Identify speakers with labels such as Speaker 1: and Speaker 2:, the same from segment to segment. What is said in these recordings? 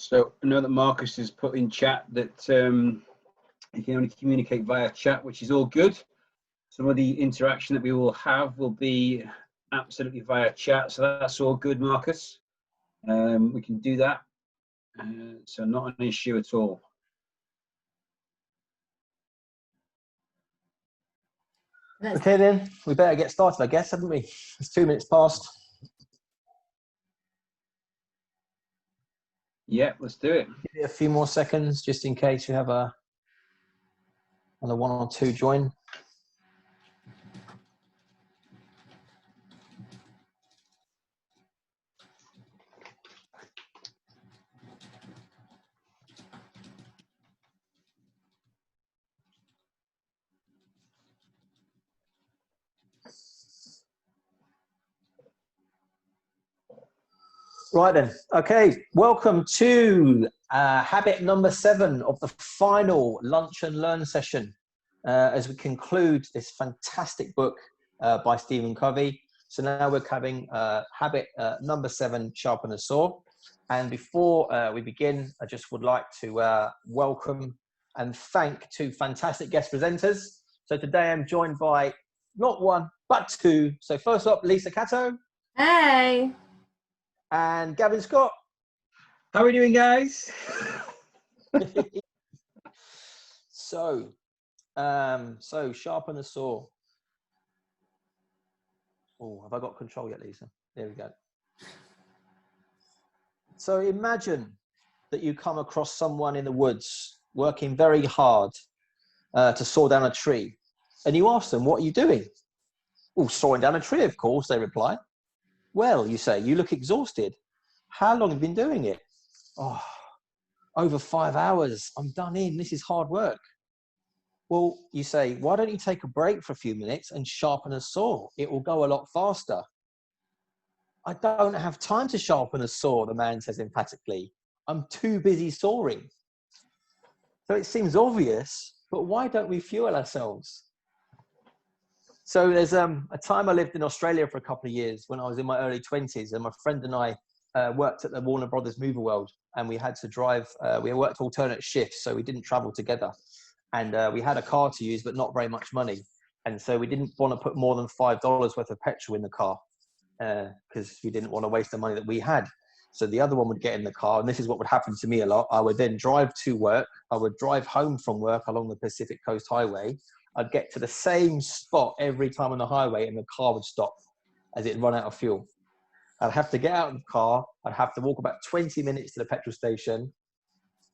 Speaker 1: So I know that Marcus has put in chat that you can only communicate via chat, which is all good. Some of the interaction that we will have will be absolutely via chat, so that's all good, Marcus. We can do that, so not an issue at all.
Speaker 2: Okay then, we better get started, I guess, haven't we? It's 2 minutes past.
Speaker 1: Yeah, let's do it.
Speaker 2: Give it a few more seconds, just in case you have another one or two join. Right then, okay, welcome to habit number 7 of the final Lunch and Learn session as we conclude this fantastic book by Stephen Covey. So now we're having habit number 7, Sharpen a Saw. And before we begin, I just would like to welcome and thank 2 fantastic guest presenters. So today I'm joined by not 1, but 2. So first up, Lisa Cato.
Speaker 3: Hey.
Speaker 2: And Gavin Scott.
Speaker 1: How are we doing, guys?
Speaker 2: So sharpen the saw. Oh, have I got control yet, Lisa? There we go. So imagine that you come across someone in the woods working very hard to saw down a tree, and you ask them, "What are you doing?" "Oh, sawing down a tree, of course," they reply. "Well," you say, "you look exhausted. How long have you been doing it?" "Oh, over 5 hours. I'm done in. This is hard work." "Well," you say, "why don't you take a break for a few minutes and sharpen a saw? It will go a lot faster." "I don't have time to sharpen a saw," the man says emphatically. "I'm too busy sawing." So it seems obvious, but why don't we fuel ourselves? So there's a time I lived in Australia for a couple of years when I was in my early 20s, and my friend and I worked at the Warner Brothers Movie World, and we had to drive, we worked alternate shifts, so we didn't travel together. And we had a car to use, but not very much money. And so we didn't want to put more than $5 worth of petrol in the car because we didn't want to waste the money that we had. So the other one would get in the car, and this is what would happen to me a lot. I would then drive to work. I would drive home from work along the Pacific Coast Highway. I'd get to the same spot every time on the highway, and the car would stop as it run out of fuel. I'd have to get out of the car. I'd have to walk about 20 minutes to the petrol station,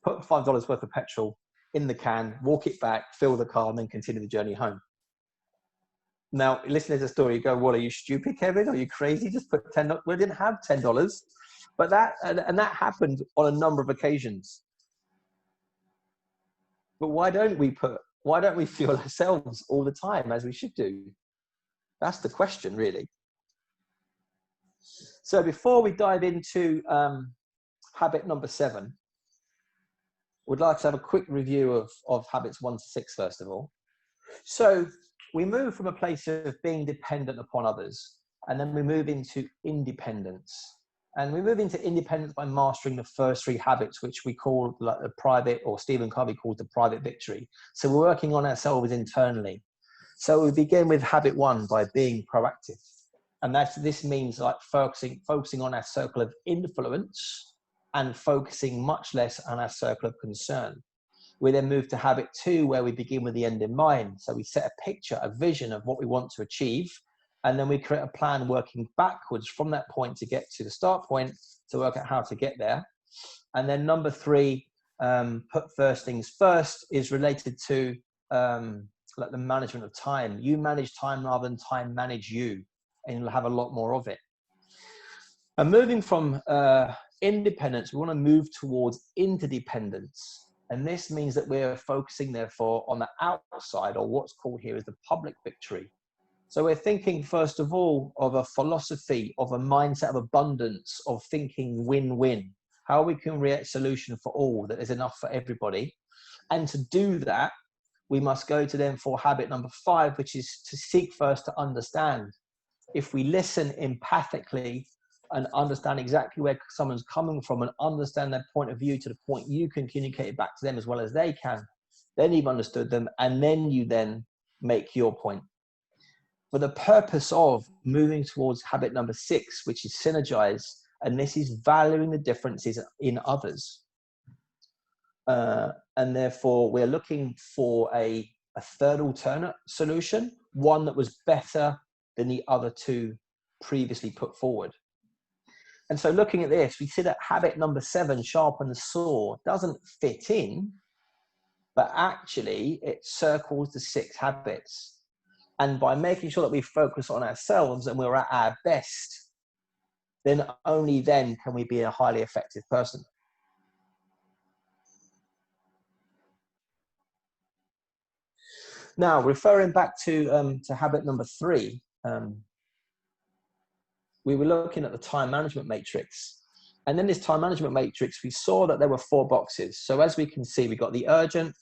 Speaker 2: put $5 worth of petrol in the can, walk it back, fill the car, and then continue the journey home. Now, listening to the story, you go, "What, are you stupid, Kevin? Are you crazy? Just put $10." We didn't have $10, but that happened on a number of occasions. But why don't we fuel ourselves all the time as we should do? That's the question, really. So before we dive into habit number 7, we'd like to have a quick review of habits 1 to 6, first of all. So we move from a place of being dependent upon others, and then we move into independence. And we move into independence by mastering the first 3 habits, which we call like the private, or Stephen Covey calls the private victory. So we're working on ourselves internally. So we begin with habit 1 by being proactive. And this means like focusing on our circle of influence and focusing much less on our circle of concern. We then move to habit 2, where we begin with the end in mind. So we set a picture, a vision of what we want to achieve, and then we create a plan working backwards from that point to get to the start point to work out how to get there. And then number 3, put first things first, is related to like the management of time. You manage time rather than time manage you, and you'll have a lot more of it. And moving from independence, we want to move towards interdependence. And this means that we're focusing, therefore, on the outside, or what's called here is the public victory. So we're thinking, first of all, of a philosophy, of a mindset of abundance, of thinking win-win, how we can create a solution for all, that is enough for everybody. And to do that, we must go to then for habit number 5, which is to seek first to understand. If we listen empathically, and understand exactly where someone's coming from and understand their point of view to the point you can communicate it back to them as well as they can. Then you've understood them, and then you then make your point. For the purpose of moving towards habit number 6, which is synergize, and this is valuing the differences in others. And therefore, we're looking for a third alternate solution, one that was better than the other two previously put forward. And so looking at this, we see that habit number 7, sharpen the saw, doesn't fit in, but actually it circles the 6 habits. And by making sure that we focus on ourselves and we're at our best, then only then can we be a highly effective person. Now, referring back to habit number 3, we were looking at the time management matrix. And in this time management matrix, we saw that there were 4 boxes. So as we can see, we've got the urgent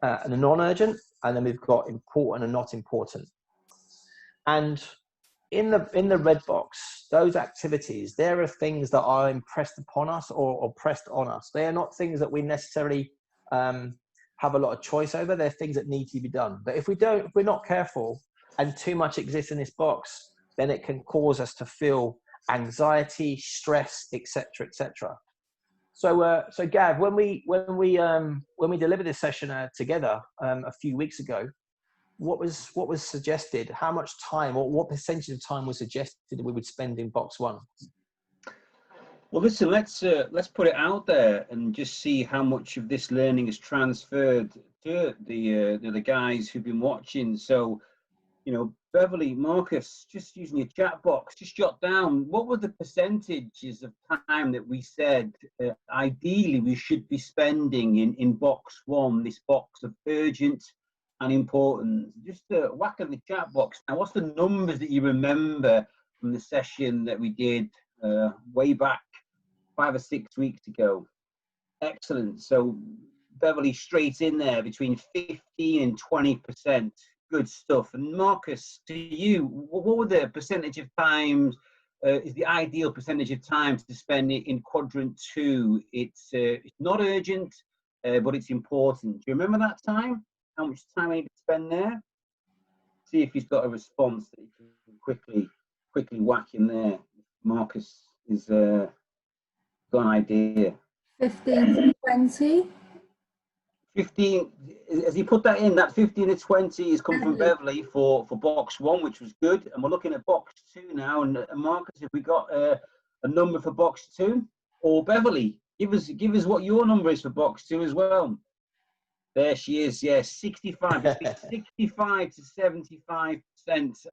Speaker 2: and the non-urgent, and then we've got important and not important. And in the red box, those activities, there are things that are impressed upon us or pressed on us. They are not things that we necessarily have a lot of choice over. They're things that need to be done. But if we're not careful and too much exists in this box, then it can cause us to feel anxiety, stress, etc., etc. So Gav, when we delivered this session together a few weeks ago, what was suggested? How much time, or what percentage of time was suggested that we would spend in box 1?
Speaker 1: Well, listen, let's put it out there and just see how much of this learning is transferred to the guys who've been watching. So, you know, Beverly, Marcus, just using your chat box, just jot down what were the percentages of time that we said ideally we should be spending in box 1, this box of urgent and important. Just whack in the chat box. Now, what's the numbers that you remember from the session that we did way back 5 or 6 weeks ago? Excellent. So Beverly, straight in there between 15 and 20%. Good stuff. And Marcus, to you, what were the percentage of times, is the ideal percentage of time to spend it in quadrant 2? It's not urgent, but it's important. Do you remember that time? How much time I need to spend there? See if he's got a response that he can quickly whack in there. Marcus is got an idea.
Speaker 3: 15 to 20.
Speaker 1: 15, as he put that in, that 15 to 20 is come from Beverly for box 1, which was good. And we're looking at box 2 now. And Marcus, have we got a number for box 2? Or Beverly, give us what your number is for box 2 as well. There she is, yes, 65. 65 to 75%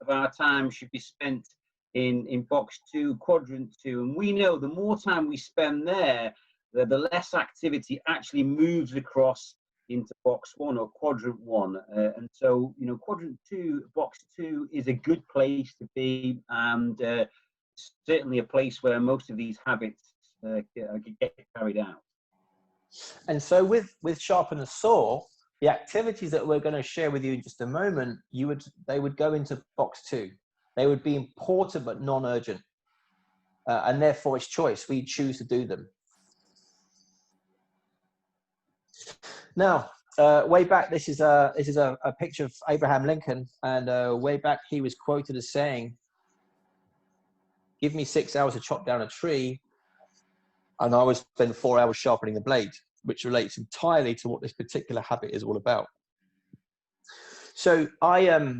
Speaker 1: of our time should be spent in box 2, quadrant 2. And we know the more time we spend there, the less activity actually moves across into box 1 or quadrant 1. And so, you know, quadrant 2, box 2 is a good place to be, and certainly a place where most of these habits get carried out.
Speaker 2: And so with Sharpen the Saw, the activities that we're going to share with you in just a moment, they would go into box 2. They would be important but non-urgent, and therefore it's choice. We choose to do them. Now, way back, this is a picture of Abraham Lincoln, and way back he was quoted as saying, "Give me 6 hours to chop down a tree, and I will spend 4 hours sharpening the blade," which relates entirely to what this particular habit is all about. So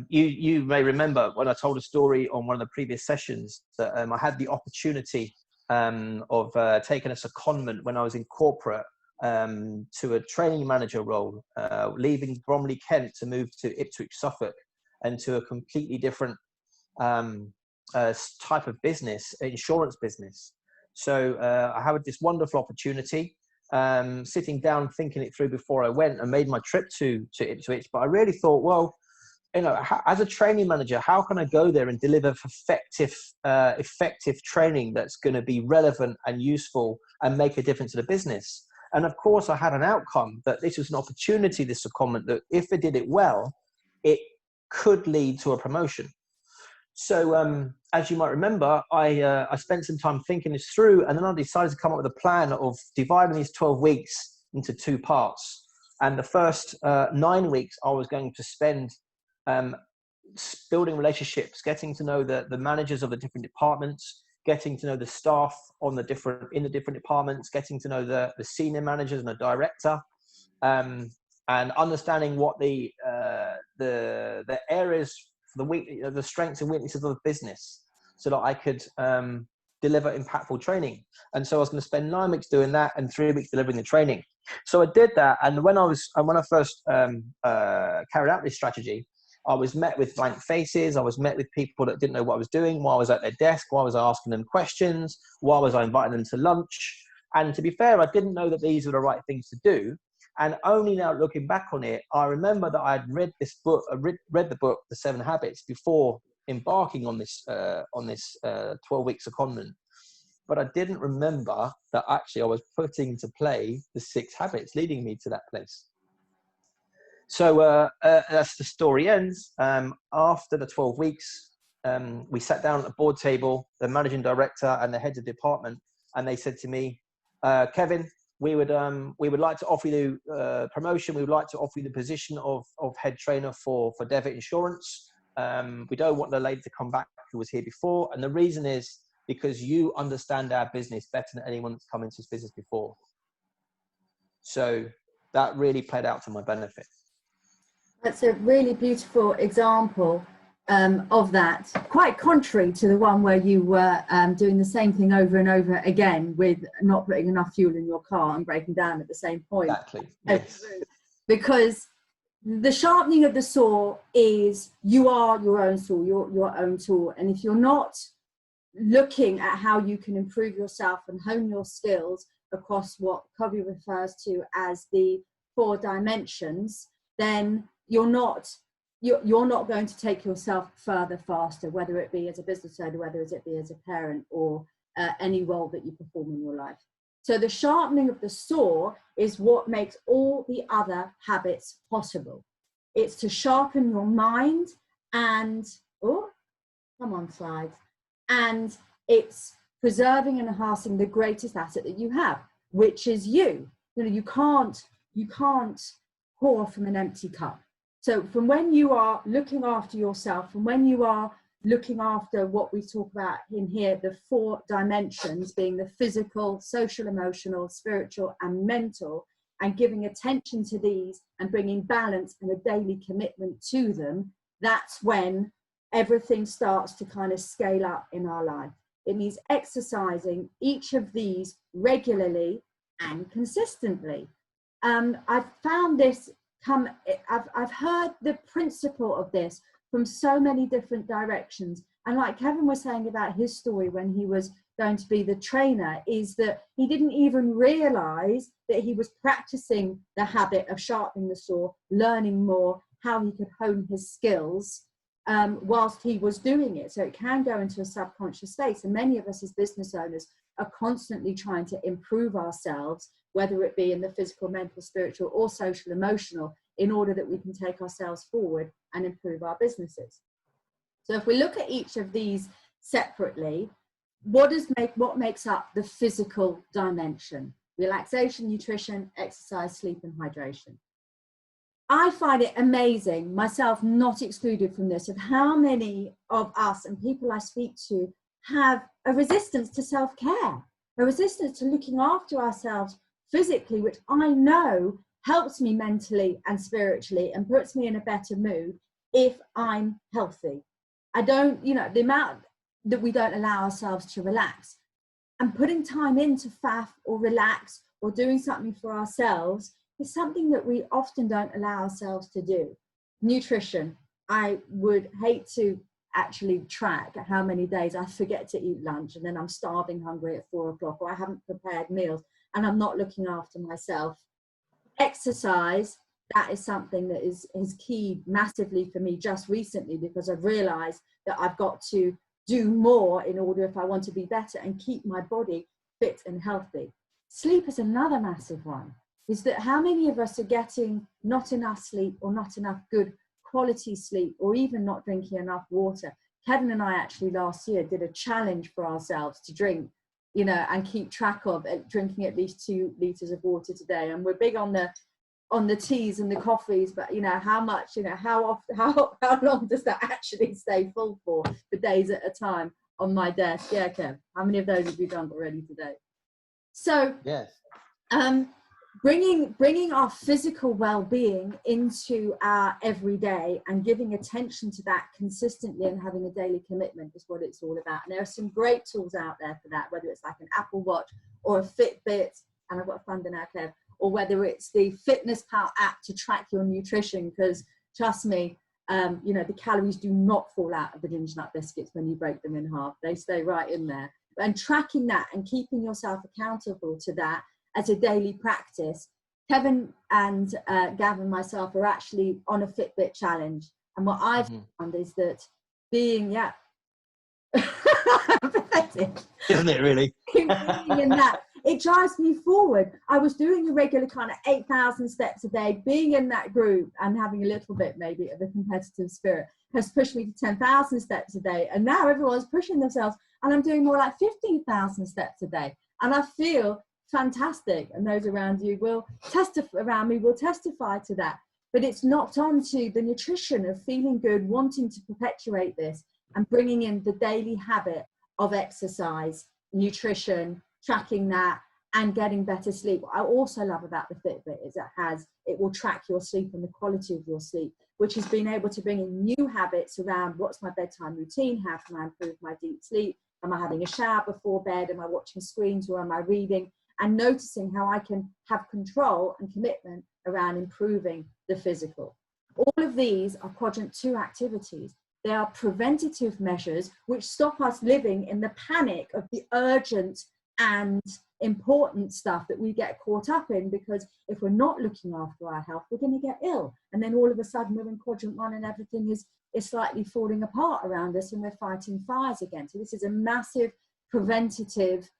Speaker 2: you may remember when I told a story on one of the previous sessions that I had the opportunity of taking a secondment when I was in corporate to a training manager role, leaving Bromley, Kent to move to Ipswich, Suffolk, and to a completely different type of business, insurance business. So I had this wonderful opportunity, sitting down, thinking it through before I went and made my trip to Ipswich. But I really thought, well, you know, as a training manager, how can I go there and deliver effective training that's going to be relevant and useful and make a difference to the business? And of course, I had an outcome that this was an opportunity, this secondment, that if I did it well, it could lead to a promotion. So as you might remember, I spent some time thinking this through, and then I decided to come up with a plan of dividing these 12 weeks into 2 parts. And the first 9 weeks I was going to spend building relationships, getting to know the managers of the different departments, getting to know the staff in the different departments, getting to know the senior managers and the director, and understanding what the areas, the strengths and weaknesses of the business, so that I could deliver impactful training. And so I was going to spend 9 weeks doing that and 3 weeks delivering the training. So I did that. And when I first carried out this strategy, I was met with blank faces. I was met with people that didn't know what I was doing, while I was at their desk, while I was asking them questions, while was I inviting them to lunch. And to be fair, I didn't know that these were the right things to do. And only now looking back on it, I remember that I had read this book, read the book, The 7 Habits, before embarking on this 12-week secondment. But I didn't remember that actually I was putting into play the 6 habits leading me to that place. So as the story ends, after the 12 weeks, we sat down at the board table, the managing director and the heads of department, and they said to me, Kevin, we would like to offer you promotion. We would like to offer you the position of head trainer for Devitt Insurance. We don't want the lady to come back who was here before. And the reason is because you understand our business better than anyone that's come into this business before. So that really played out to my benefit.
Speaker 3: That's a really beautiful example of that, quite contrary to the one where you were doing the same thing over and over again with not putting enough fuel in your car and breaking down at the same point.
Speaker 2: Exactly. Yes.
Speaker 3: Because the sharpening of the saw is, you are your own saw, your own tool. And if you're not looking at how you can improve yourself and hone your skills across what Covey refers to as the 4 dimensions, then you're not going to take yourself further faster, whether it be as a business owner, whether it be as a parent, or any role that you perform in your life. So the sharpening of the saw is what makes all the other habits possible. It's to sharpen your mind and, oh, come on, slides. And it's preserving and enhancing the greatest asset that you have, which is you. You know, you can't pour from an empty cup. So from when you are looking after yourself, and when you are looking after what we talk about in here, the 4 dimensions being the physical, social, emotional, spiritual, and mental, and giving attention to these and bringing balance and a daily commitment to them, that's when everything starts to kind of scale up in our life. It means exercising each of these regularly and consistently. I've found this I've heard the principle of this from so many different directions. And like Kevin was saying about his story when he was going to be the trainer, is that he didn't even realize that he was practicing the habit of sharpening the saw, learning more, how he could hone his skills whilst he was doing it. So it can go into a subconscious state. And many of us as business owners are constantly trying to improve ourselves, whether it be in the physical, mental, spiritual, or social, emotional, in order that we can take ourselves forward and improve our businesses. So if we look at each of these separately, what makes up the physical dimension? Relaxation, nutrition, exercise, sleep, and hydration. I find it amazing, myself not excluded from this, of how many of us and people I speak to have a resistance to self-care, a resistance to looking after ourselves physically, which I know helps me mentally and spiritually and puts me in a better mood if I'm healthy. I don't, the amount that we don't allow ourselves to relax, and putting time into faff or relax or doing something for ourselves is something that we often don't allow ourselves to do. Nutrition, I would hate to actually track how many days I forget to eat lunch and then I'm starving hungry at 4 o'clock, or I haven't prepared meals and I'm not looking after myself. Exercise, that is something that is key massively for me just recently, because I've realized that I've got to do more in order, if I want to be better and keep my body fit and healthy. Sleep is another massive one. Is that how many of us are getting not enough sleep, or not enough good quality sleep, or even not drinking enough water, Kevin and I actually last year did a challenge for ourselves to drink, you know, and keep track of drinking at least 2 liters of water today. And we're big on the teas and the coffees, but you know, how much, you know, how long does that actually stay full for days at a time on my desk? Yeah, Kev, how many of those have you done already today? So
Speaker 2: yes,
Speaker 3: bringing our physical well-being into our everyday and giving attention to that consistently and having a daily commitment is what it's all about. And there are some great tools out there for that, whether it's like an Apple Watch or a Fitbit, and I've got a thunder now, Kev, or whether it's the Fitness Pal app to track your nutrition, because trust me, you know, the calories do not fall out of the ginger nut biscuits when you break them in half. They stay right in there. And tracking that and keeping yourself accountable to that as a daily practice. Kevin and Gav and myself are actually on a Fitbit challenge. And what I've found is that being, pathetic.
Speaker 2: Isn't it really?
Speaker 3: Being in that, it drives me forward. I was doing a regular kind of 8,000 steps a day. Being in that group and having a little bit maybe of a competitive spirit has pushed me to 10,000 steps a day. And now everyone's pushing themselves and I'm doing more like 15,000 steps a day. And I feel fantastic. And those around you will testify to that. But it's knocked on to the nutrition of feeling good, wanting to perpetuate this and bringing in the daily habit of exercise, nutrition, tracking that, and getting better sleep. What I also love about the Fitbit is it will track your sleep and the quality of your sleep, which has been able to bring in new habits around what's my bedtime routine, how can I improve my deep sleep, am I having a shower before bed, am I watching screens or am I reading, and noticing how I can have control and commitment around improving the physical. All of these are quadrant 2 activities. They are preventative measures which stop us living in the panic of the urgent and important stuff that we get caught up in, because if we're not looking after our health, we're going to get ill. And then all of a sudden we're in quadrant 1 and everything is slightly falling apart around us and we're fighting fires again. So this is a massive preventative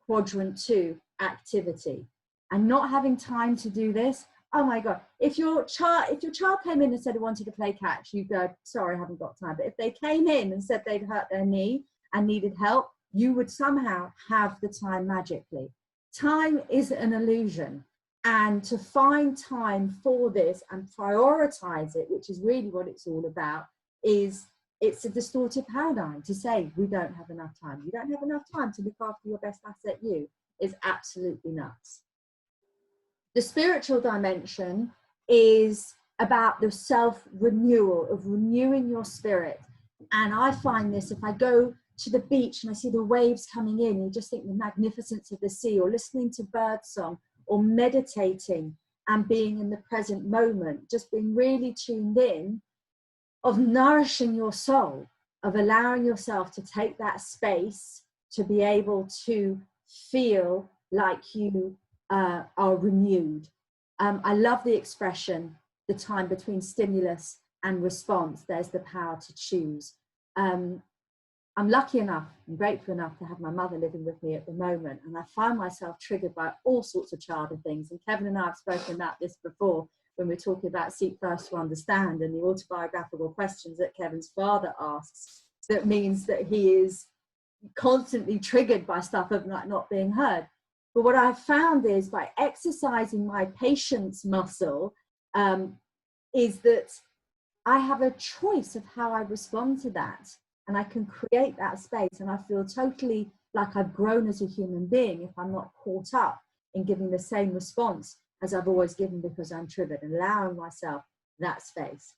Speaker 3: quadrant 2 activity. And not having time to do this, oh my God, if your child came in and said they wanted to play catch, you go, sorry, I haven't got time. But if they came in and said they'd hurt their knee and needed help, you would somehow have the time magically. Time is an illusion. And to find time for this and prioritize it, which is really what it's all about, it's a distorted paradigm to say we don't have enough time. You don't have enough time to look after your best asset, you. Is absolutely nuts. The spiritual dimension is about the self-renewal, of renewing your spirit. And I find this, if I go to the beach and I see the waves coming in, you just think the magnificence of the sea, or listening to birdsong, or meditating and being in the present moment, just being really tuned in, of nourishing your soul, of allowing yourself to take that space to be able to feel like you are renewed. I love the expression, the time between stimulus and response, there's the power to choose. I'm lucky enough and grateful enough to have my mother living with me at the moment, and I find myself triggered by all sorts of childhood things. And Kevin and I have spoken about this before when we're talking about Seek First to Understand and the autobiographical questions that Kevin's father asks. That means that he is constantly triggered by stuff of like not being heard. But what I've found is by exercising my patience muscle, is that I have a choice of how I respond to that. And I can create that space, and I feel totally like I've grown as a human being if I'm not caught up in giving the same response as I've always given because I'm triggered, and allowing myself that space.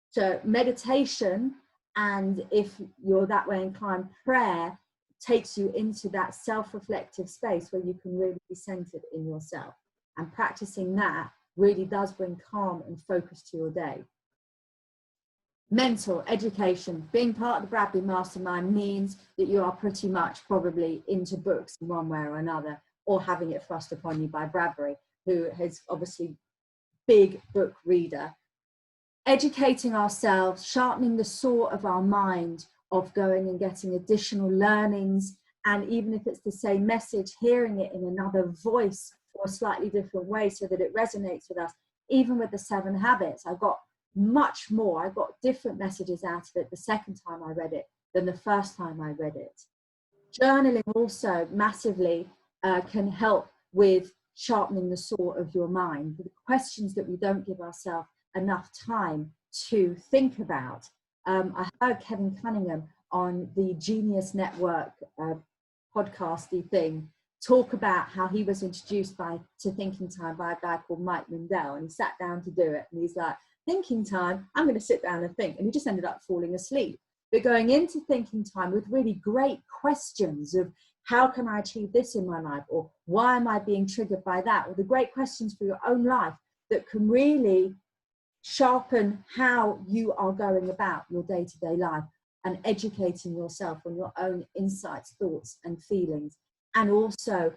Speaker 3: So meditation, and if you're that way inclined, prayer takes you into that self-reflective space where you can really be centered in yourself. And practicing that really does bring calm and focus to your day. Mental education, being part of the Bradbury Mastermind means that you are pretty much probably into books in one way or another, or having it thrust upon you by Bradbury, who is obviously big book reader. Educating ourselves, sharpening the saw of our mind, of going and getting additional learnings, and even if it's the same message, hearing it in another voice or a slightly different way so that it resonates with us. Even with the 7 Habits, I got much more. I got different messages out of it the second time I read it than the first time I read it. Journaling also massively can help with sharpening the saw of your mind. The questions that we don't give ourselves enough time to think about. I heard Kevin Cunningham on the Genius Network podcasty thing talk about how he was introduced to thinking time by a guy called Mike Mindell, and he sat down to do it, and he's like, thinking time, I'm going to sit down and think, and he just ended up falling asleep. But going into thinking time with really great questions of how can I achieve this in my life, or why am I being triggered by that, or the great questions for your own life that can really sharpen how you are going about your day-to-day life and educating yourself on your own insights, thoughts and feelings. And also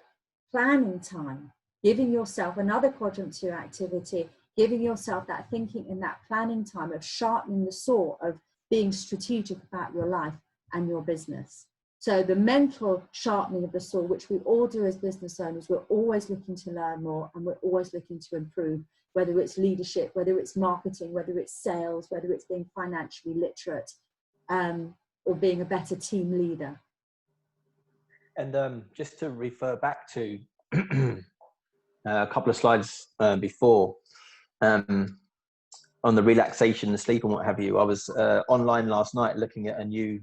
Speaker 3: planning time, giving yourself another quadrant to your activity, giving yourself that thinking and that planning time of sharpening the saw, of being strategic about your life and your business. So the mental sharpening of the saw, which we all do as business owners, we're always looking to learn more and we're always looking to improve, whether it's leadership, whether it's marketing, whether it's sales, whether it's being financially literate, or being a better team leader.
Speaker 2: And just to refer back to a couple of slides before, on the relaxation, the sleep and what have you, I was online last night looking at a new,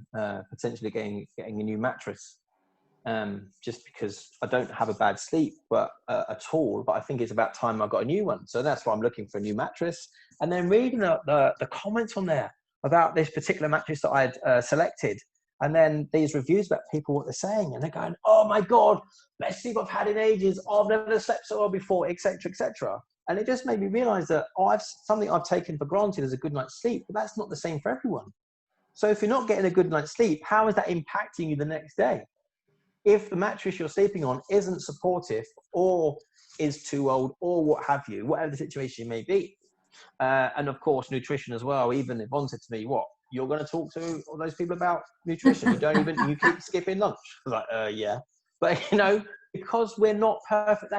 Speaker 2: potentially getting a new mattress, just because I don't have a bad sleep at all, but I think it's about time I got a new one. So that's why I'm looking for a new mattress. And then reading the comments on there about this particular mattress that I had selected, and then these reviews about people, what they're saying, and they're going, oh my God, best sleep I've had in ages. Oh, I've never slept so well before, etc., etc. And it just made me realize that something I've taken for granted as a good night's sleep, but that's not the same for everyone. So if you're not getting a good night's sleep, how is that impacting you the next day? If the mattress you're sleeping on isn't supportive, or is too old, or what have you, whatever the situation may be. And of course, nutrition as well. Even Yvonne said to me, what, you're going to talk to all those people about nutrition? You keep skipping lunch. I was like, yeah. But because we're not perfect,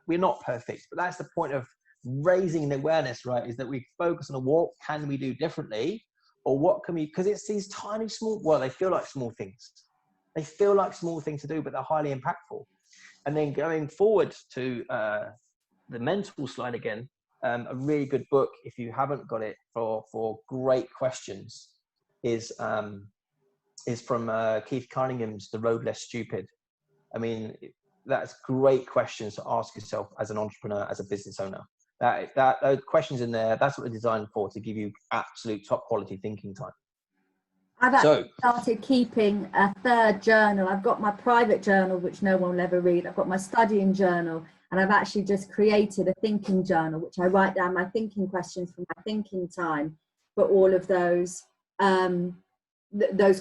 Speaker 2: we're not perfect, but that's the point of raising the awareness, right? Is that we focus on what can we do differently, or what can we, because it's these tiny small, well, they feel like small things. They feel like small things to do, but they're highly impactful. And then going forward to the mental slide again, a really good book, if you haven't got it, for great questions is from Keith Cunningham's The Road Less Stupid. I mean, that's great questions to ask yourself as an entrepreneur, as a business owner. Those questions in there, that's what they're designed for, to give you absolute top quality thinking time.
Speaker 3: I've actually started keeping a third journal. I've got my private journal, which no one will ever read. I've got my studying journal, and I've actually just created a thinking journal, which I write down my thinking questions for my thinking time for all of those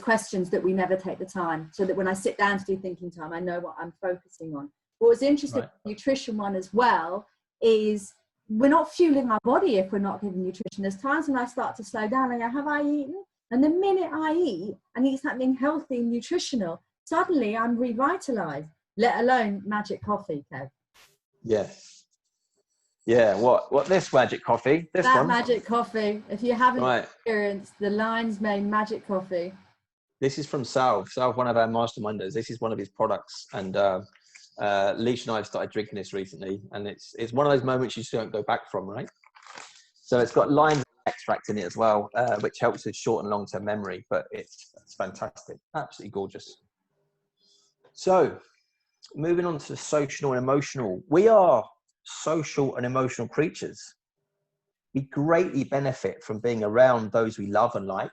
Speaker 3: questions that we never take the time, so that when I sit down to do thinking time, I know what I'm focusing on. What was interesting with the nutrition one as well is we're not fueling our body if we're not giving nutrition. There's times when I start to slow down and go, have I eaten? And the minute I eat and eat something healthy and nutritional, suddenly I'm revitalized, let alone magic coffee, Kev.
Speaker 2: Yes. Yeah, what this magic coffee? That
Speaker 3: magic coffee. If you haven't experienced the Lion's Mane magic coffee.
Speaker 2: This is from Salve, one of our masterminders. This is one of his products. And Leash and I have started drinking this recently. And it's one of those moments you just don't go back from, right? So it's got lion's extract in it as well, which helps with short and long-term memory. But it's fantastic. Absolutely gorgeous. So moving on to social and emotional. We are social and emotional creatures. We greatly benefit from being around those we love and like.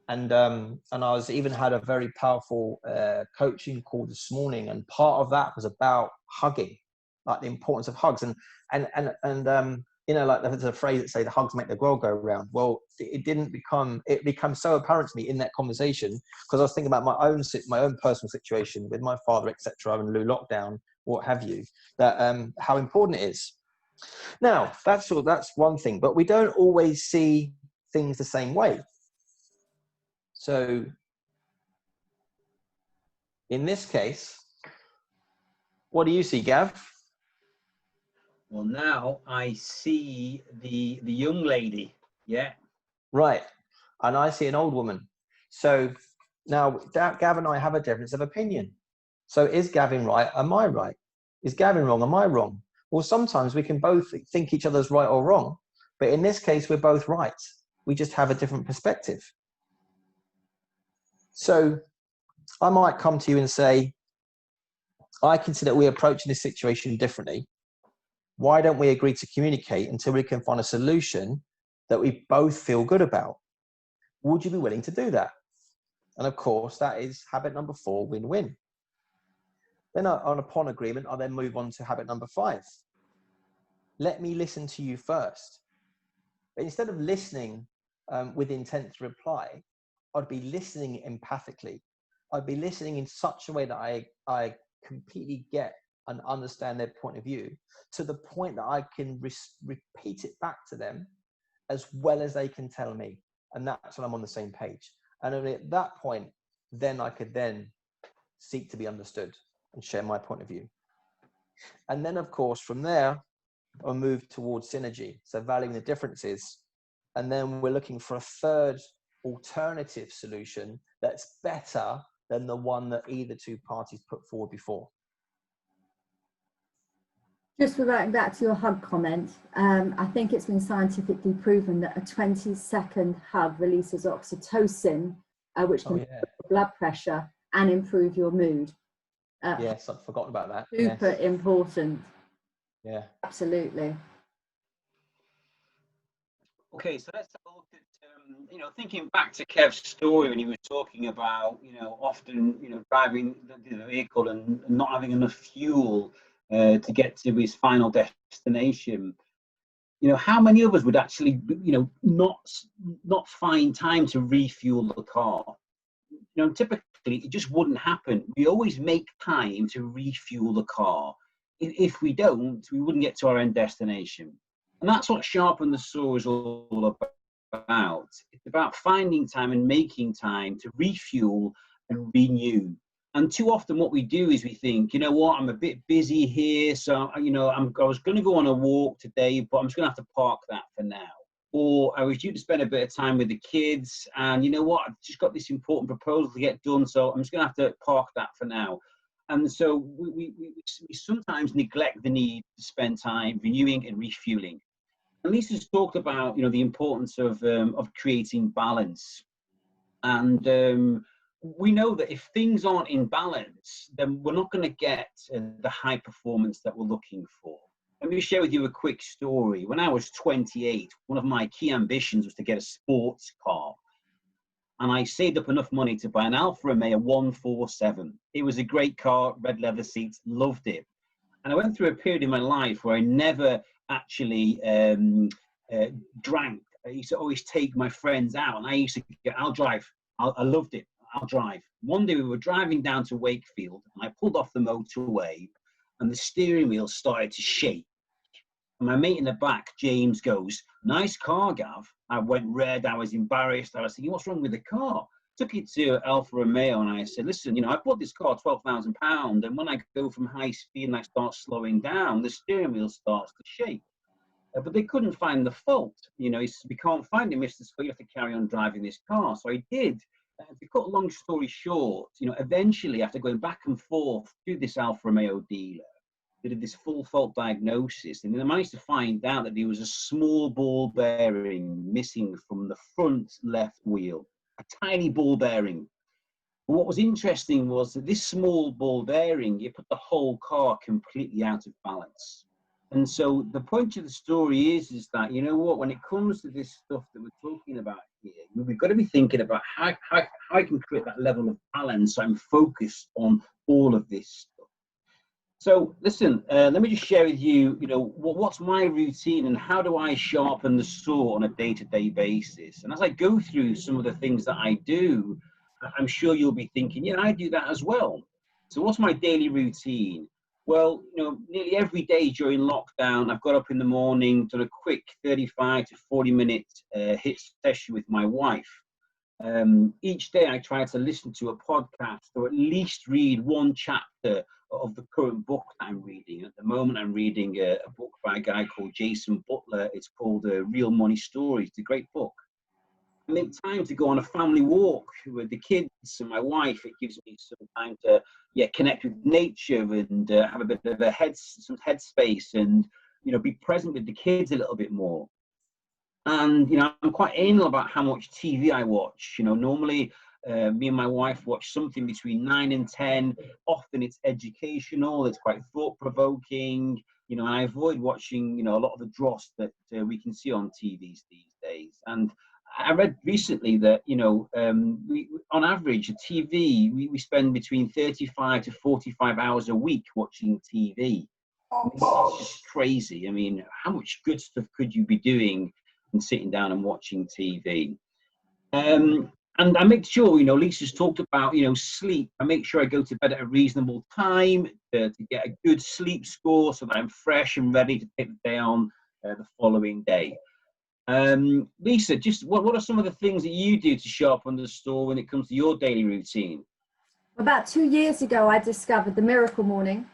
Speaker 2: And I was even had a very powerful coaching call this morning, and part of that was about hugging, like the importance of hugs. And like there's a phrase that say the hugs make the world go round. Well, it became so apparent to me in that conversation, because I was thinking about my own personal situation with my father, etc., and Lou lockdown, what have you, that how important it is. Now, that's one thing, but we don't always see things the same way. So in this case, what do you see, Gav?
Speaker 1: Well, now I see the young lady. Yeah.
Speaker 2: Right. And I see an old woman. So now Gavin and I have a difference of opinion. So is Gavin right? Am I right? Is Gavin wrong? Am I wrong? Well, sometimes we can both think each other's right or wrong, but in this case, we're both right. We just have a different perspective. So I might come to you and say, I consider we're approaching this situation differently. Why don't we agree to communicate until we can find a solution that we both feel good about? Would you be willing to do that? And of course, that is habit number 4, win-win. Then upon agreement, I'll then move on to habit number 5. Let me listen to you first. But instead of listening with intent to reply, I'd be listening empathically. I'd be listening in such a way that I completely get and understand their point of view, to the point that I can repeat it back to them as well as they can tell me. And that's when I'm on the same page. And only at that point, then I could then seek to be understood and share my point of view. And then, of course, from there, I'll move towards synergy. So valuing the differences. And then we're looking for a third alternative solution that's better than the one that either two parties put forward before.
Speaker 3: Just reverting back to your hug comment, I think it's been scientifically proven that a 20-second hug releases oxytocin, which can lower blood pressure and improve your mood.
Speaker 2: Yes, I've forgotten about that.
Speaker 3: Super important.
Speaker 2: Yeah.
Speaker 3: Absolutely.
Speaker 1: Okay, so let's have a look at, thinking back to Kev's story when he was talking about, often, driving the vehicle and not having enough fuel to get to his final destination. How many of us would actually, not find time to refuel the car? Typically it just wouldn't happen. We always make time to refuel the car. If we don't, we wouldn't get to our end destination. And that's what Sharpen the Saw is all about. It's about finding time and making time to refuel and renew. And too often what we do is we think, I'm a bit busy here, so, I was going to go on a walk today, but I'm just going to have to park that for now. Or I was due to spend a bit of time with the kids, and I've just got this important proposal to get done, so I'm just going to have to park that for now. And so we sometimes neglect the need to spend time renewing and refueling. And Lisa's talked about, the importance of creating balance. And we know that if things aren't in balance, then we're not going to get the high performance that we're looking for. Let me share with you a quick story. When I was 28, one of my key ambitions was to get a sports car. And I saved up enough money to buy an Alfa Romeo 147. It was a great car, red leather seats, loved it. And I went through a period in my life where I never actually drank. I used to always take my friends out, and I used to go, I'll drive. I loved it. I'll drive. One day we were driving down to Wakefield, and I pulled off the motorway, and the steering wheel started to shake. And my mate in the back, James, goes, "Nice car, Gav." I went red. I was embarrassed. I was thinking, what's wrong with the car? Took it to Alfa Romeo, and I said, listen, I bought this car £12,000, and when I go from high speed and I start slowing down, the steering wheel starts to shake. But they couldn't find the fault. He said, we can't find it, Mr. Scott, you have to carry on driving this car. So I did. To cut a long story short, eventually, after going back and forth to this Alfa Romeo dealer, they did this full fault diagnosis, and they managed to find out that there was a small ball bearing missing from the front left wheel, a tiny ball bearing. But what was interesting was that this small ball bearing, it put the whole car completely out of balance. And so the point of the story is that, when it comes to this stuff that we're talking about here, we've got to be thinking about how I can create that level of balance so I'm focused on all of this stuff. So listen, let me just share with you, what's my routine and how do I sharpen the saw on a day-to-day basis? And as I go through some of the things that I do, I'm sure you'll be thinking, yeah, I do that as well. So what's my daily routine? Well, nearly every day during lockdown, I've got up in the morning, done a quick 35 to 40-minute HIIT session with my wife. Each day I try to listen to a podcast or at least read one chapter of the current book that I'm reading. At the moment, I'm reading a book by a guy called Jason Butler. It's called Real Money Stories. It's a great book. make time to go on a family walk with the kids and my wife. It gives me some time to connect with nature and have a bit of some headspace, and be present with the kids a little bit more. And I'm quite anal about how much TV I watch. Normally me and my wife watch something between 9 and 10. Often it's educational, it's quite thought-provoking, and I avoid watching a lot of the dross that we can see on TVs these days. And I read recently that we, on average, a TV, we spend between 35 to 45 hours a week watching TV. It's just crazy. I mean, how much good stuff could you be doing and sitting down and watching TV? And I make sure, Lisa's talked about, sleep. I make sure I go to bed at a reasonable time to get a good sleep score so that I'm fresh and ready to take the day on the following day. Lisa, just what are some of the things that you do to sharpen the store when it comes to your daily routine?
Speaker 3: About 2 years ago, I discovered the Miracle Morning.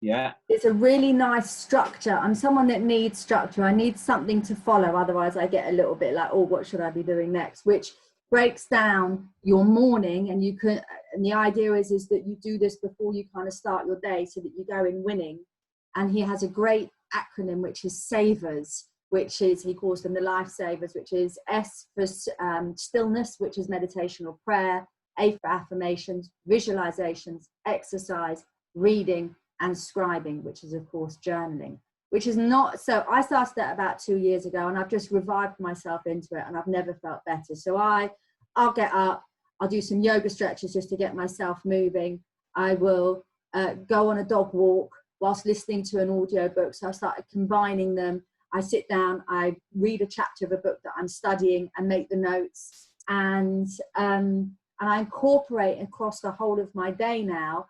Speaker 1: Yeah.
Speaker 3: It's a really nice structure. I'm someone that needs structure. I need something to follow. Otherwise, I get a little bit like, oh, what should I be doing next? Which breaks down your morning, and the idea is that you do this before you kind of start your day so that you go in winning. And he has a great acronym, which is SAVERS, which is, he calls them the lifesavers, which is S for stillness, which is meditation or prayer, A for affirmations, visualizations, exercise, reading, and scribing, which is of course journaling, which is not, so I started that about 2 years ago, and I've just revived myself into it, and I've never felt better. So I'll get up, I'll do some yoga stretches just to get myself moving. I will go on a dog walk whilst listening to an audio book. So I started combining them. I sit down, I read a chapter of a book that I'm studying and make the notes, and I incorporate across the whole of my day now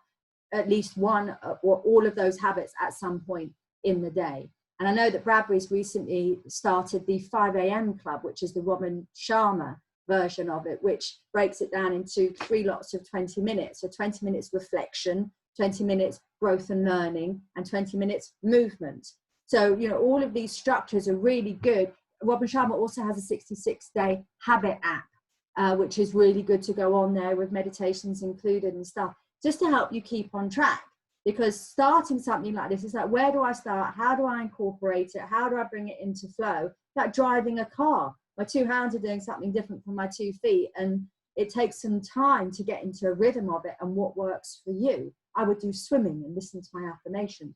Speaker 3: at least one or all of those habits at some point in the day. And I know that Bradbury's recently started the 5 a.m. club, which is the Robin Sharma version of it, which breaks it down into 3 lots of 20 minutes. So 20 minutes reflection, 20 minutes growth and learning, and 20 minutes movement. So, all of these structures are really good. Robin Sharma also has a 66-day habit app, which is really good to go on there with meditations included and stuff, just to help you keep on track. Because starting something like this is like, where do I start? How do I incorporate it? How do I bring it into flow? Like driving a car. My 2 hands are doing something different from my 2 feet. And it takes some time to get into a rhythm of it and what works for you. I would do swimming and listen to my affirmation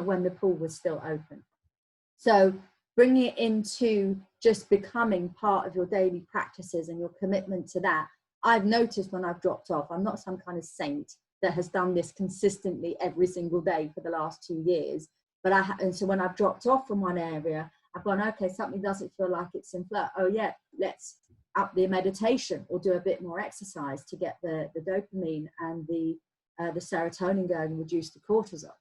Speaker 3: when the pool was still open. So bringing it into just becoming part of your daily practices and your commitment to that. I've noticed when I've dropped off, I'm not some kind of saint that has done this consistently every single day for the last 2 years. But and so when I've dropped off from one area, I've gone, okay, something doesn't feel like it's in flow. Oh yeah, let's up the meditation or do a bit more exercise to get the dopamine and the serotonin going and reduce the cortisol.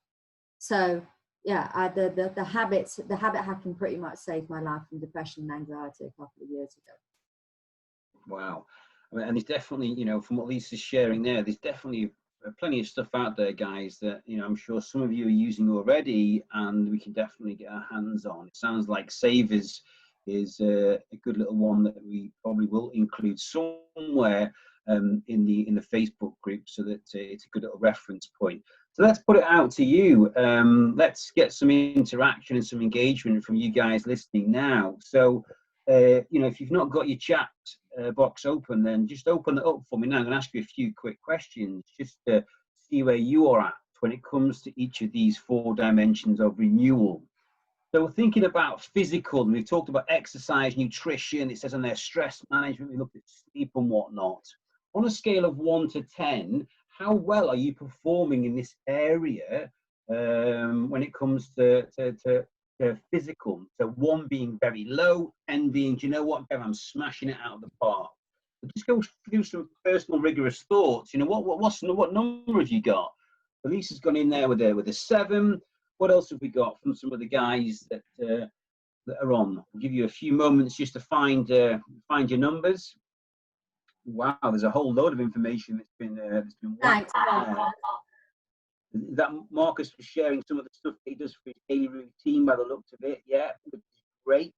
Speaker 3: So yeah, the habit hacking pretty much saved my life from depression and anxiety a couple of years ago.
Speaker 1: Wow. I mean, and there's definitely, from what Lisa's sharing there, there's definitely plenty of stuff out there, guys, that, I'm sure some of you are using already, and we can definitely get our hands on. It sounds like Savers is a good little one that we probably will include somewhere in the Facebook group, so that it's a good little reference point. So let's put it out to you. Let's get some interaction and some engagement from you guys listening now. So, if you've not got your chat box open, then just open it up for me now. I'm going to ask you a few quick questions just to see where you are at when it comes to each of these 4 dimensions of renewal. So thinking about physical, and we've talked about exercise, nutrition, it says on there stress management, we looked at sleep and whatnot. On a scale of 1 to 10, how well are you performing in this area when it comes to physical? So 1 being very low, 10 being, do you know what, I'm smashing it out of the park. But just go through some personal rigorous thoughts. What number have you got? Lisa's gone in there with a 7. What else have we got from some of the guys that are on? I'll give you a few moments just to find your numbers. Wow, there's a whole load of information that's been
Speaker 3: Thanks.
Speaker 1: That Marcus was sharing some of the stuff that he does for his daily routine by the looks of it. Yeah, great.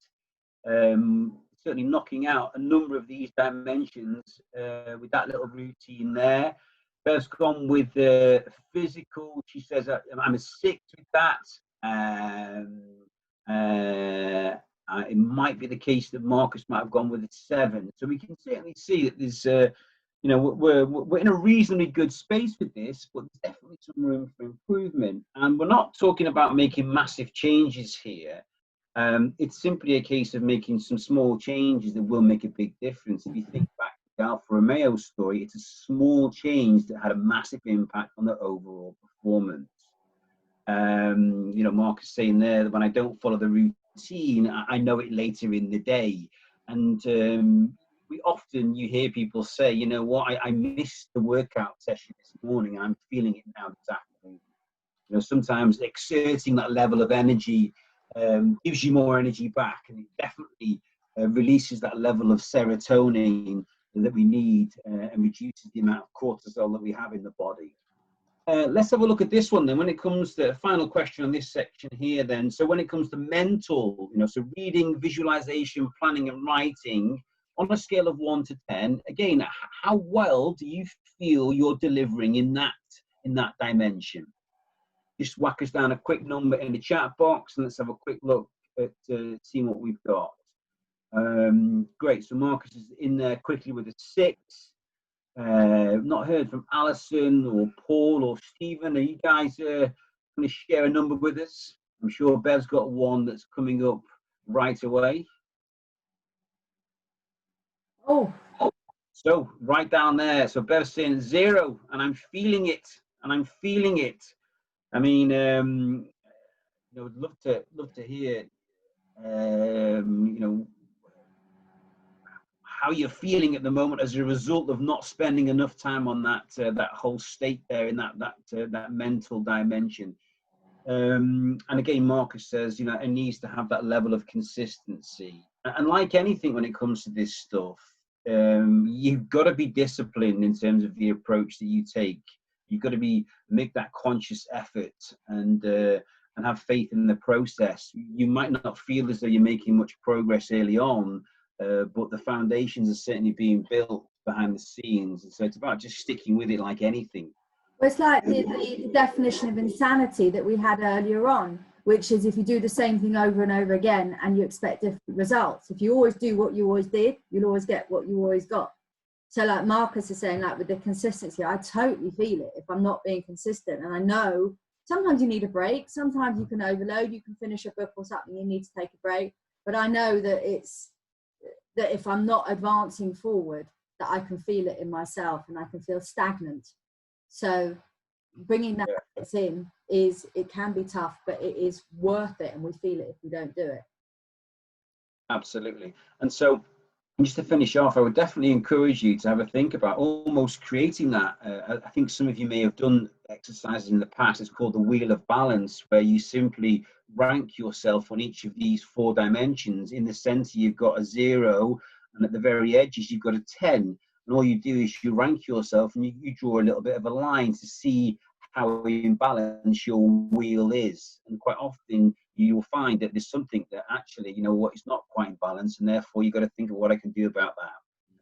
Speaker 1: certainly knocking out a number of these dimensions with that little routine there. Bev's gone with the physical. She says I'm a 6 with that. It might be the case that Marcus might have gone with a 7. So we can certainly see that there's, you know, we're in a reasonably good space with this, but there's definitely some room for improvement. And we're not talking about making massive changes here. It's simply a case of making some small changes that will make a big difference. If you think back to the Alfa Romeo story, it's a small change that had a massive impact on the overall performance. You know, Mark is saying there that when I don't follow the routine, I know it later in the day. And we often, you hear people say, you know what, I missed the workout session this morning. I'm feeling it now this afternoon. You know, sometimes exerting that level of energy gives you more energy back, and it definitely releases that level of serotonin that we need and reduces the amount of cortisol that we have in the body. Let's have a look at this one then. When it comes to the final question on this section here then, so when it comes to mental, you know, so reading, visualization, planning and writing, on a scale of 1 to 10, again, how well do you feel you're delivering in that dimension? Just whack us down a quick number in the chat box, and let's have a quick look at seeing what we've got. Great, so Marcus is in there quickly with a 6. Not heard from Alison or Paul or Stephen. Are you guys going to share a number with us? I'm sure Bev's got one that's coming up right away.
Speaker 3: Oh.
Speaker 1: So right down there. So Bev's saying 0, and I'm feeling it, and I'm feeling it. I mean, you know, would love to hear, you know, how you're feeling at the moment as a result of not spending enough time on that that whole state there in that mental dimension. And again, Marcus says, you know, it needs to have that level of consistency. And like anything when it comes to this stuff, you've got to be disciplined in terms of the approach that you take. You've got to make that conscious effort and have faith in the process. You might not feel as though you're making much progress early on, but the foundations are certainly being built behind the scenes. And so it's about just sticking with it like anything.
Speaker 3: Well, it's like the definition of insanity that we had earlier on, which is if you do the same thing over and over again and you expect different results. If you always do what you always did, you'll always get what you always got. So like Marcus is saying, like with the consistency, I totally feel it if I'm not being consistent. And I know sometimes you need a break. Sometimes you can overload, you can finish a book or something, you need to take a break. But I know that that if I'm not advancing forward, that I can feel it in myself and I can feel stagnant. So bringing that in it can be tough, but it is worth it, and we feel it if we don't do it.
Speaker 1: Absolutely. And so just to finish off, I would definitely encourage you to have a think about almost creating that. I think some of you may have done exercises in the past. It's called the Wheel of Balance, where you simply rank yourself on each of these 4 dimensions. In the center, you've got a 0, and at the very edges, you've got a 10. And all you do is you rank yourself and you draw a little bit of a line to see how in balance your wheel is. And quite often you'll find that there's something that actually, you know what, is not quite in balance, and therefore you've got to think of what I can do about that.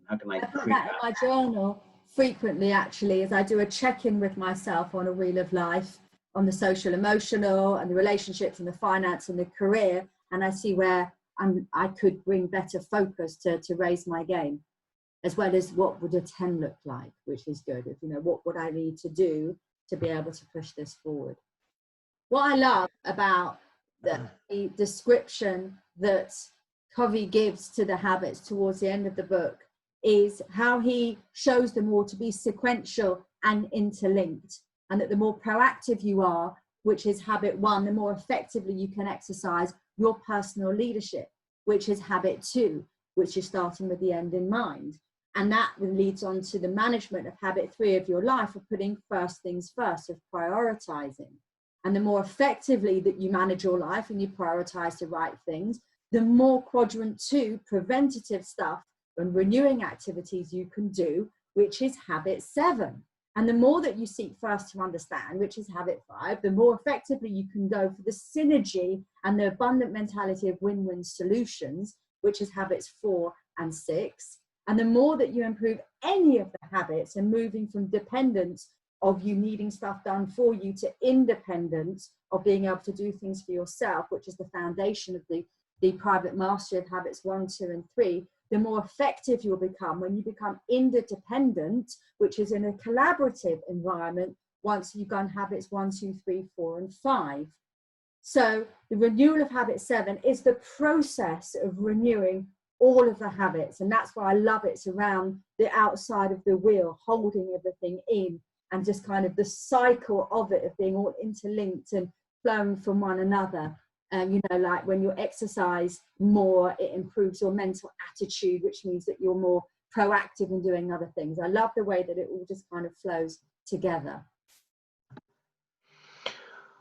Speaker 1: How can I
Speaker 3: put that in my journal frequently, actually, as I do a check-in with myself on a wheel of life, on the social, emotional, and the relationships, and the finance, and the career, and I see where I could bring better focus to raise my game, as well as what would a 10 look like, which is good. If you know, what would I need to do to be able to push this forward? What I love about the description that Covey gives to the habits towards the end of the book is how he shows them all to be sequential and interlinked, and that the more proactive you are, which is habit 1, the more effectively you can exercise your personal leadership, which is habit 2, which is starting with the end in mind. And that leads on to the management of habit 3 of your life, of putting first things first, of prioritizing. And the more effectively that you manage your life and you prioritize the right things, the more quadrant 2 preventative stuff and renewing activities you can do, which is habit 7. And the more that you seek first to understand, which is habit 5, the more effectively you can go for the synergy and the abundant mentality of win-win solutions, which is habits 4 and 6. And the more that you improve any of the habits and moving from dependence of you needing stuff done for you to independence of being able to do things for yourself, which is the foundation of the private mastery of habits 1, 2, and 3, the more effective you'll become when you become interdependent, which is in a collaborative environment once you've done habits 1, 2, 3, 4, and 5. So the renewal of habit 7 is the process of renewing all of the habits. And that's why I love it. It's around the outside of the wheel, holding everything in, and just kind of the cycle of it, of being all interlinked and flowing from one another. You know, like when you exercise more, it improves your mental attitude, which means that you're more proactive in doing other things. I love the way that it all just kind of flows together.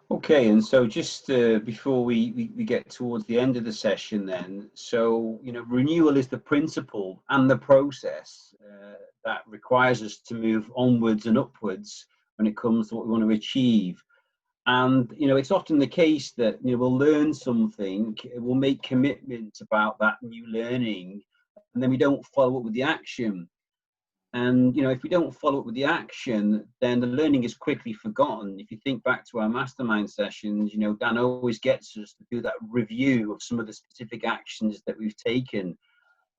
Speaker 1: Okay, and so just before we get towards the end of the session then, so, you know, renewal is the principle and the process that requires us to move onwards and upwards when it comes to what we want to achieve. And, you know, it's often the case that, you know, we'll learn something, we'll make commitments about that new learning, and then we don't follow up with the action. And, you know, if we don't follow up with the action, then the learning is quickly forgotten. If you think back to our mastermind sessions, you know, Dan always gets us to do that review of some of the specific actions that we've taken.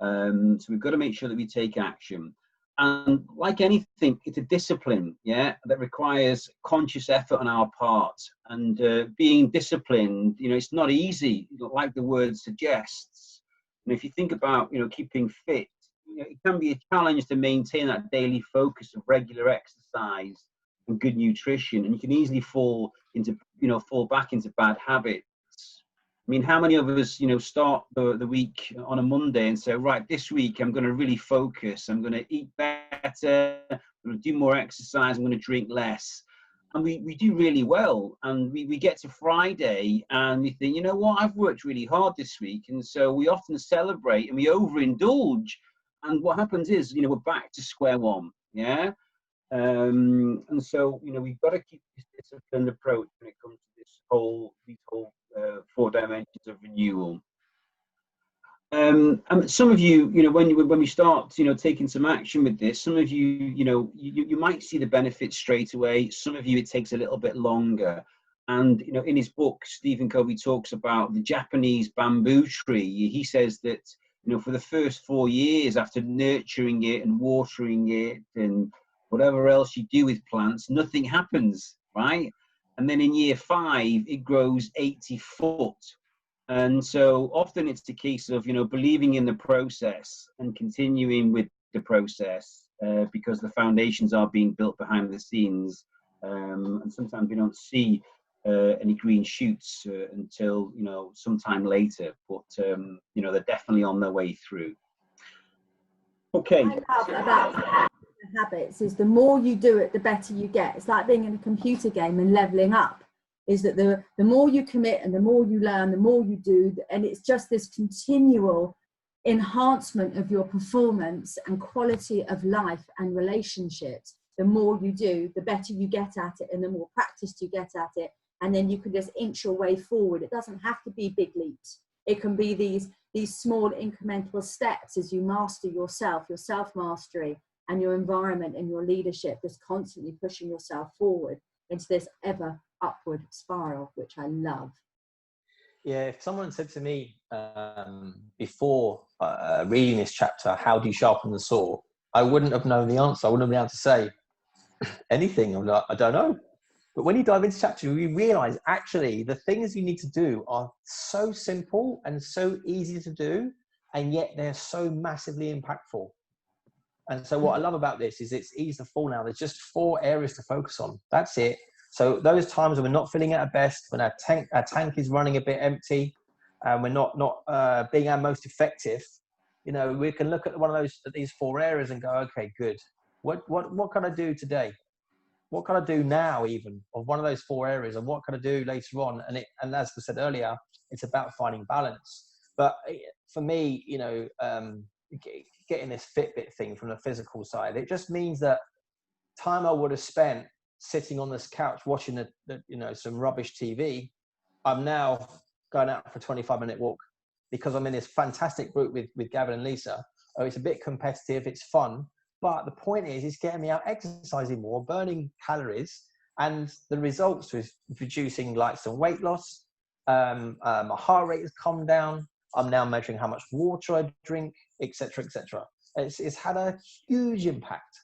Speaker 1: So we've got to make sure that we take action. And like anything, it's a discipline, yeah, that requires conscious effort on our part. And being disciplined, you know, it's not easy, like the word suggests. And if you think about, you know, keeping fit, you know, it can be a challenge to maintain that daily focus of regular exercise and good nutrition, and you can easily fall back into bad habits. I mean, how many of us, you know, start the week on a Monday and say, right, this week I'm going to really focus, I'm going to eat better, I'm going to do more exercise, I'm going to drink less. And we do really well, and we get to Friday and we think, you know what, I've worked really hard this week. And so we often celebrate and we overindulge. And what happens is, you know, we're back to square one, yeah? And so, you know, we've got to keep this disciplined approach when it comes to these whole 4 dimensions of renewal. And some of you, you know, when we start, you know, taking some action with this, some of you, you know, you might see the benefits straight away. Some of you, it takes a little bit longer. And, you know, in his book, Stephen Covey talks about the Japanese bamboo tree. He says that, you know, for the first 4 years after nurturing it and watering it and whatever else you do with plants, nothing happens, right? And then in year 5, it grows 80 foot. And so often it's the case of, you know, believing in the process and continuing with the process because the foundations are being built behind the scenes. And sometimes we don't see any green shoots until, you know, sometime later, but, you know, they're definitely on their way through. Okay.
Speaker 3: What I love about habits is the more you do it, the better you get. It's like being in a computer game and leveling up. Is that the more you commit and the more you learn, the more you do, and it's just this continual enhancement of your performance and quality of life and relationships. The more you do, the better you get at it, and the more practiced you get at it, and then you can just inch your way forward. It doesn't have to be big leaps. It can be these small incremental steps as you master yourself, your self-mastery and your environment and your leadership, just constantly pushing yourself forward into this ever upward spiral, which I love.
Speaker 2: Yeah, if someone said to me before reading this chapter, how do you sharpen the saw? I wouldn't have known the answer. I wouldn't have been able to say anything. I'm like, I don't know. But when you dive into chapter, you realize actually the things you need to do are so simple and so easy to do, and yet they're so massively impactful. And so what I love about this is it's easy to fall now. There's just 4 areas to focus on. That's it. So those times when we're not feeling at our best, when our tank is running a bit empty, and we're not being our most effective, you know, we can look at one of these 4 areas and go, okay, good. What can I do today? What can I do now, even of one of those 4 areas, and what can I do later on? And as I said earlier, it's about finding balance. But for me, you know, getting this Fitbit thing from the physical side, it just means that time I would have spent sitting on this couch watching you know, some rubbish TV, I'm now going out for a 25-minute walk. because I'm in this fantastic group with Gavin and Lisa. Oh, it's a bit competitive, it's fun, but the point is it's getting me out exercising more, burning calories, and the results is reducing like some weight loss. My heart rate has come down. I'm now measuring how much water I drink, etc., etc. It's had a huge impact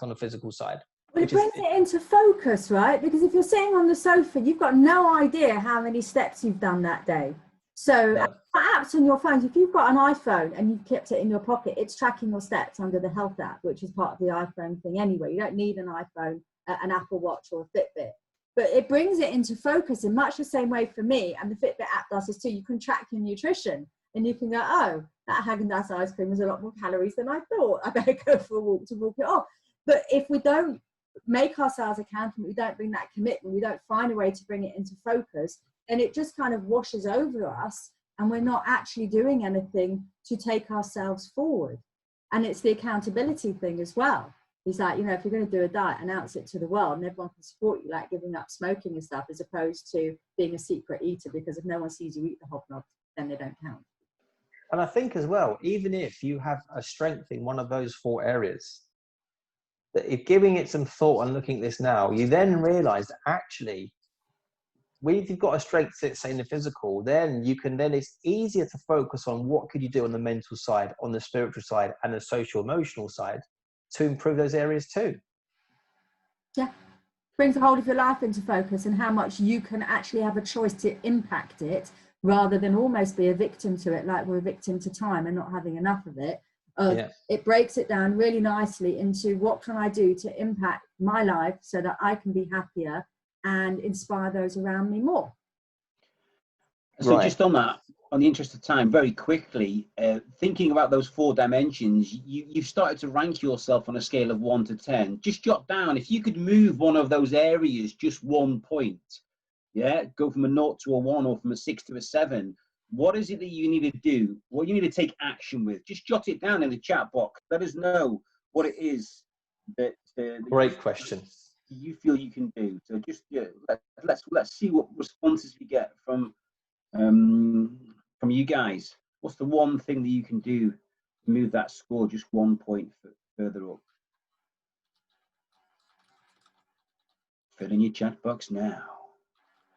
Speaker 2: on the physical side.
Speaker 3: Well, it brings it into focus, right? Because if you're sitting on the sofa, you've got no idea how many steps you've done that day. So apps on your phones, if you've got an iPhone and you've kept it in your pocket, it's tracking your steps under the health app, which is part of the iPhone thing anyway. You don't need an iPhone, an Apple Watch or a Fitbit. But it brings it into focus in much the same way for me, and the Fitbit app does this too. You can track your nutrition and you can go, oh, that Haagen-Dazs ice cream has a lot more calories than I thought. I better go for a walk to walk it off. But if we don't make ourselves accountable, we don't bring that commitment, we don't find a way to bring it into focus, then it just kind of washes over us and we're not actually doing anything to take ourselves forward. And it's the accountability thing as well. He's like, you know, if you're going to do a diet, announce it to the world and everyone can support you, like giving up smoking and stuff, as opposed to being a secret eater, because if no one sees you eat the hobnob, then they don't count.
Speaker 2: And I think as well, even if you have a strength in one of those 4 areas, that if giving it some thought and looking at this now, you then realize that actually, if you've got a strength, say in the physical, then it's easier to focus on what could you do on the mental side, on the spiritual side, and the social emotional side to improve those areas too.
Speaker 3: Yeah, brings the whole of your life into focus and how much you can actually have a choice to impact it, rather than almost be a victim to it, like we're a victim to time and not having enough of it. It breaks it down really nicely into what can I do to impact my life so that I can be happier and inspire those around me more.
Speaker 1: So just on that, on the interest of time, very quickly, thinking about those 4 dimensions, you've started to rank yourself on a scale of 1 to 10. Just jot down, if you could move one of those areas just 1 point, go from a 0 to a 1 or from a 6 to a 7, what is it that you need to do? What you need to take action with? Just jot it down in the chat box. Let us know what it is that
Speaker 2: great question
Speaker 1: you feel you can do. So just let's see what responses we get from you guys. What's the one thing that you can do to move that score just 1 point further up? Fill in your chat box now.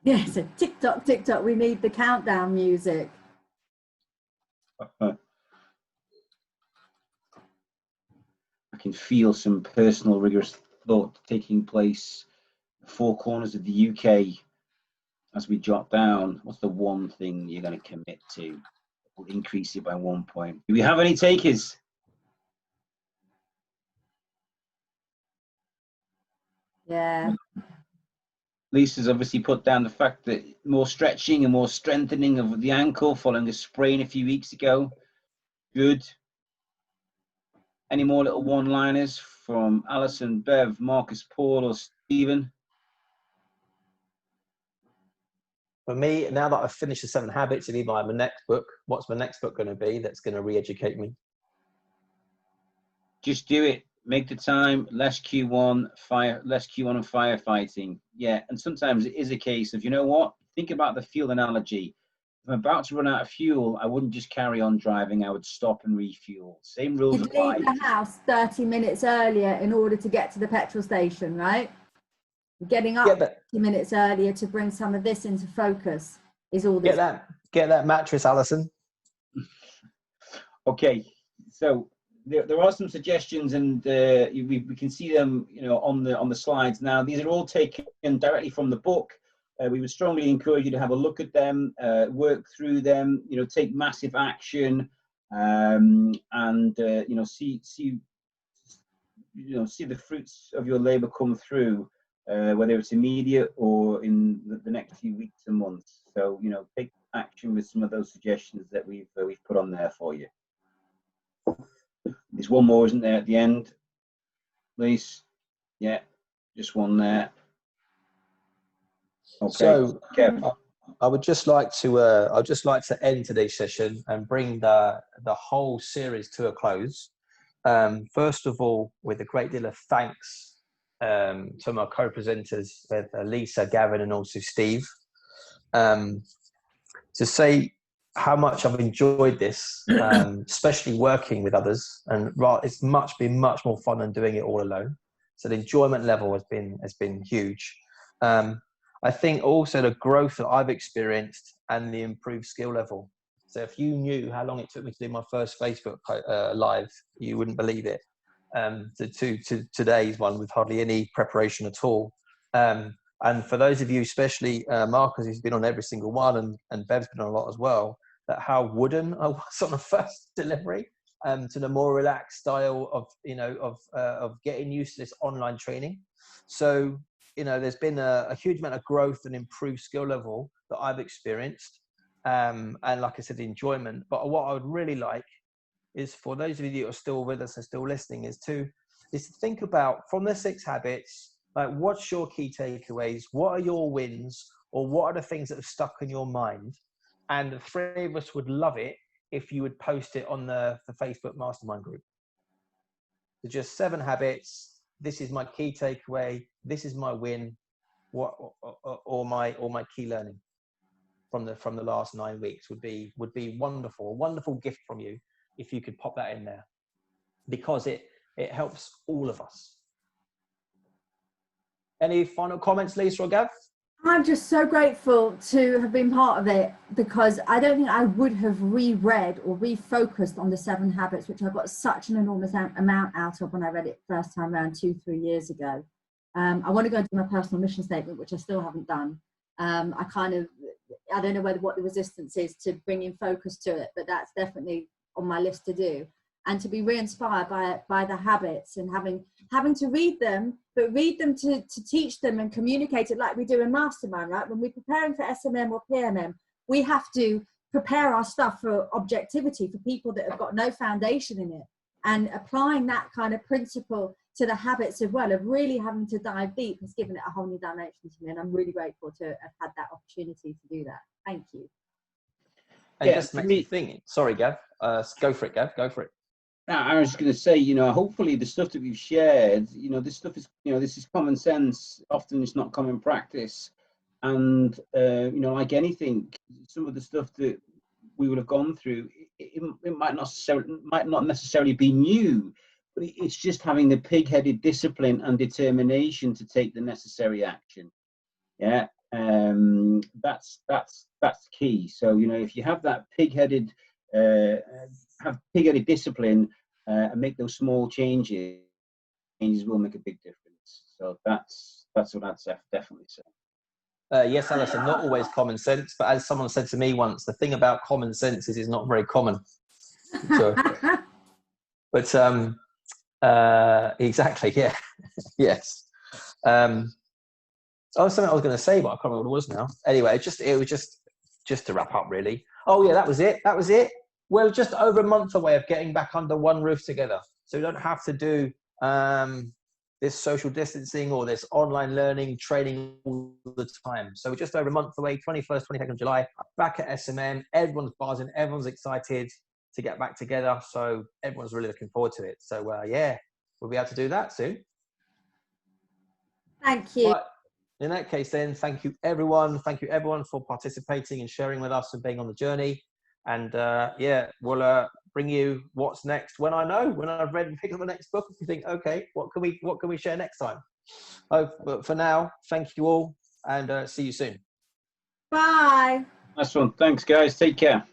Speaker 3: Yeah, so TikTok, we need the countdown music.
Speaker 1: I can feel some personal rigorous thought taking place in the 4 corners of the UK as we jot down. What's the one thing you're going to commit to that will increase it by 1 point? Do we have any takers?
Speaker 3: Yeah.
Speaker 1: Lisa's obviously put down the fact that more stretching and more strengthening of the ankle following a sprain a few weeks ago. Good. Any more little one-liners from Alison, Bev, Marcus, Paul, or Stephen?
Speaker 2: For me, now that I've finished the 7 Habits and even my next book, what's my next book going to be that's going to re-educate me?
Speaker 1: Just do it. Make the time. Less Q1 and firefighting. Yeah, and sometimes it is a case of, you know what? Think about the fuel analogy. If I'm about to run out of fuel, I wouldn't just carry on driving. I would stop and refuel. Same rules apply.
Speaker 3: You'd leave the house 30 minutes earlier in order to get to the petrol station, right? Getting up 30 minutes earlier to bring some of this into focus is all this.
Speaker 2: Get that mattress, Alison.
Speaker 1: Okay, so there are some suggestions, and we can see them, on the slides now. These are all taken directly from the book. We would strongly encourage you to have a look at them, work through them, take massive action, and see the fruits of your labor come through, whether it's immediate or in the next few weeks and months. So take action with some of those suggestions that we've put on there for you. There's one more, isn't there, at the end, Lise? Yeah, just one there. Okay.
Speaker 2: So, Kev, I would just like to end today's session and bring the whole series to a close. First of all, with a great deal of thanks to my co-presenters, Lisa, Gavin, and also Steve. To say how much I've enjoyed this, especially working with others, and it's been much more fun than doing it all alone. So the enjoyment level has been huge. I think also the growth that I've experienced and the improved skill level. So if you knew how long it took me to do my first Facebook live, you wouldn't believe it. To today's one with hardly any preparation at all. And for those of you, especially Marcus, who's been on every single one, and Bev's been on a lot as well, that how wooden I was on the first delivery, to the more relaxed style of getting used to this online training. So, there's been a huge amount of growth and improved skill level that I've experienced. And like I said, enjoyment. But what I would really like is for those of you that are still with us and still listening is to think about, from the 6 habits, like, what's your key takeaways? What are your wins? Or what are the things that have stuck in your mind? And the 3 of us would love it if you would post it on the Facebook Mastermind group. So just 7 habits. This is my key takeaway. This is my win. Or my key learning from the last 9 weeks would be wonderful. A wonderful gift from you if you could pop that in there, because it helps all of us. Any final comments, Lisa or Gav?
Speaker 3: I'm just so grateful to have been part of it, because I don't think I would have reread or refocused on the 7 habits, which I got such an enormous amount out of when I read it first time around 2-3 years ago. I want to go into my personal mission statement, which I still haven't done. I don't know what the resistance is to bringing focus to it, but that's definitely on my list to do. And to be re-inspired by the habits, and having to read them, but read them to teach them and communicate it, like we do in Mastermind, right? When we're preparing for SMM or PMM, we have to prepare our stuff for objectivity for people that have got no foundation in it, and applying that kind of principle to the habits as well, of really having to dive deep, has given it a whole new dimension to me. And I'm really grateful to have had that opportunity to do that. Thank you.
Speaker 2: And just makes me think. Sorry, Gav. Go for it, Gav. Go for it.
Speaker 1: I was going to say, hopefully the stuff that we've shared, this stuff is, this is common sense. Often it's not common practice. And, like anything, some of the stuff that we would have gone through, it might not necessarily be new, but it's just having the pig-headed discipline and determination to take the necessary action. Yeah. That's key. So, if you have that pig-headed discipline, and make those small changes will make a big difference. So that's what I'd definitely say.
Speaker 2: Yes, Alison, not always common sense, but as someone said to me once, the thing about common sense is it's not very common. So, but exactly, yeah, yes. Something I was going to say, but I can't remember what it was now. Anyway, it was just to wrap up, really. Oh yeah, that was it. We're just over a month away of getting back under one roof together. So we don't have to do this social distancing or this online learning training all the time. So we're just over a month away, 21st, 22nd of July, back at SMM. Everyone's buzzing, everyone's excited to get back together. So everyone's really looking forward to it. So yeah, we'll be able to do that soon.
Speaker 3: Thank you.
Speaker 2: But in that case then, thank you everyone. Thank you everyone for participating and sharing with us and being on the journey. And yeah, we'll bring you what's next when I've read and picked up the next book. If you think, okay, what can we share next time? But for now, thank you all, and see you soon.
Speaker 3: Bye.
Speaker 1: Nice one. Thanks, guys. Take care.